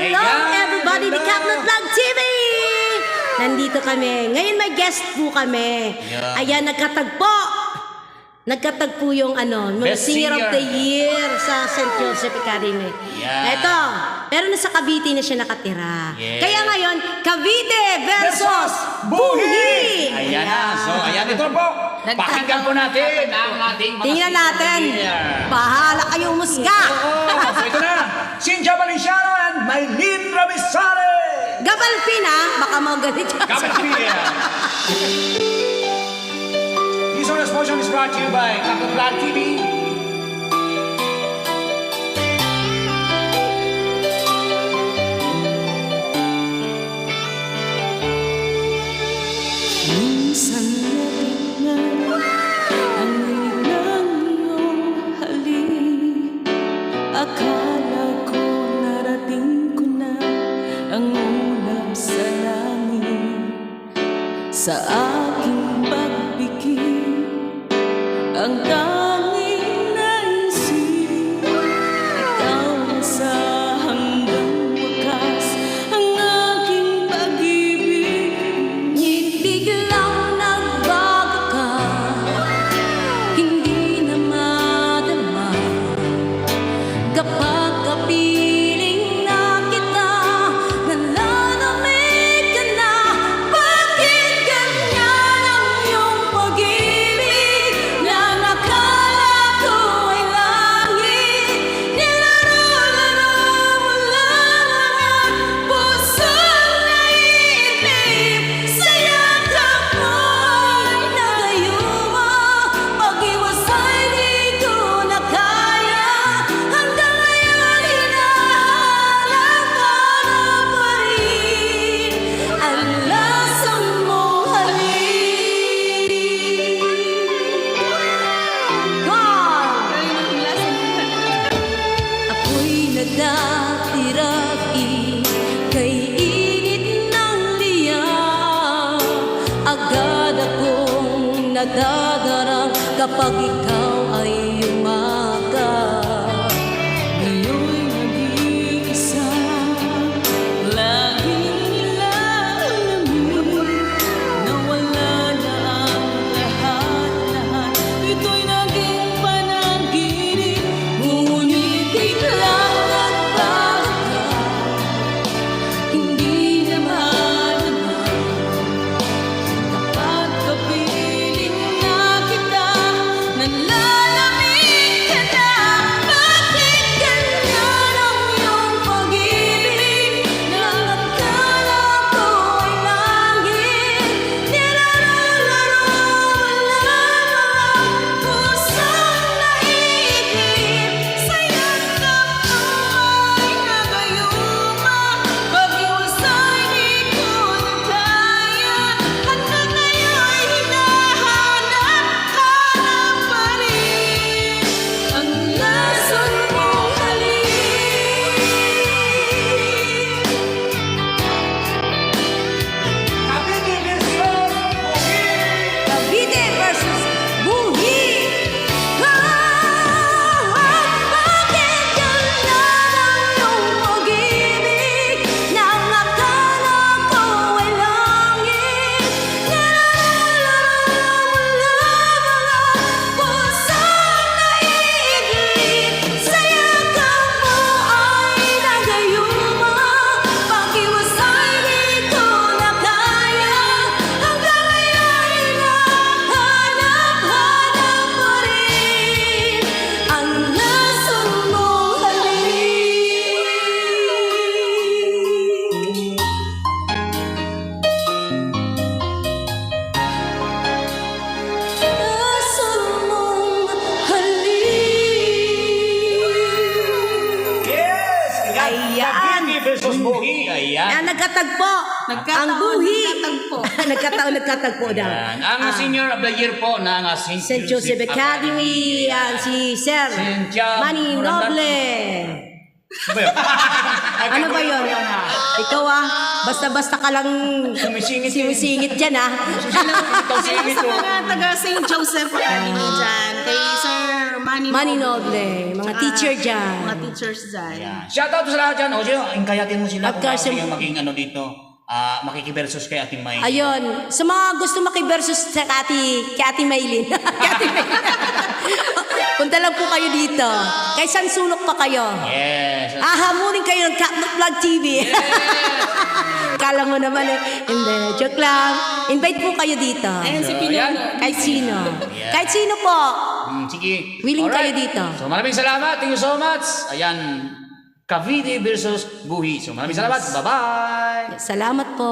Hello everybody, the Caplot Vlog TV! Nandito kami. Ngayon may guest po kami. Ayan, nagkatagpo yung mga Singer of the Year sa St. Joseph Academy. Ito, pero nasa Cavite na siya nakatira. Kaya ngayon, Cavite versus Buhi! Ayan na. So, ayan ito po. Pakinggan po natin ang ating mga Tingnan natin. Bahala kayo umusga. So, ito na. Cynthia Valenciano and Maylene Ravisales. Gabalpina, baka magalit ka. Gabalpina. This one portion is brought to you by Caplot Vlog TV. Minsan natignan ang ng iyong halik. Akala ko narating ko na ang ulap sa langit. Sa aking pagbigil, ang tanging naisip, ikaw sa hanggang wakas ang aking pag-ibig. Biglang nagbago ka, hindi na madama. Kapag kapiling na kita, nalalamig ka na. Bakit ganyan ang iyong pag-ibig? Na nakala ko ay langit. Nilalaro mo lang ang pusong naiinip. Sa yakap mo'y nagayuma. Pag-iwasay di ko na kaya. Hanggang ngayon hinahanap ka na pa rin ang lasang mong halik. Ako'y nagdatiragi kay init ng liyaw. Agad akong nadadarang kapag ikaw ay umaga. Ngayon nag-iisa, laging nilalamin na wala na ang lahat-lahat. Ito'y naging panaginip, Ngunit biglang nagbago ka, hindi na madama. kapag kapiling na kita, nalalamig ka na. Bakit ganyan ang iyong pag-ibig? Na akala ko ay langit. Nilalaro mo lang ang pusong naiinip. Sa yakap mo'y nagayuma. Pag-iwasay di ko na kaya. Hanggang ngayon'y hinahanap ka na pa rin ang lasang mong halik. Cavite versus Buhi. Bakit ganyan ang iyong pag-ibig? Nang akala ko ay langit. Nilalaro mo lang ang pusong naiinip. Sa yakap mo ay nagayuma. Pag-iwasay di ko na kaya. Hanggang ngayon hinahanap-hanap pa rin ang lasang mong halik. Lasang mong halik. Yes! Ayan. Cavite versus Buhi. Ayan. Nagkatagpo. Ang Buhi. Nagkatagpo daw. Ayan. Ang Senior of the Year po ng St. Joseph Academy. Yan, si Sir Cynthia Manny Morandal. Noble. Ano ba yun? Ano ba yun? Ikaw basta-basta ka lang sumisingit dyan Singit Sa ko. mga taga St. Joseph Academy dyan, kay Sir Manny Noble, mga teacher dyan. Mga teachers dyan. Yan. Shoutout sa lahat dyan. O, Gio, ingkayatin mo sila Of kung course, yung maging ano dito, makikiversus kay Ating May. Ayun, sa mga gusto makiversus sa kay Ate Maylin. Kay Ate Maylin. Punta lang po kayo dito. Kay San Sulok pa kayo. Yes. Hamunin kayo ng Catnap Vlog TV. Kala mo naman hindi, joke lang. Invite po kayo dito. Ayan si So, Pinuno. yan. Kahit sino. Yeah. Kahit sino po. Sige. Willing Alright. kayo dito. So maraming salamat. Thank you so much. Ayan. Cavite versus Buhi. So maraming salamat. Bye-bye. Salamat po.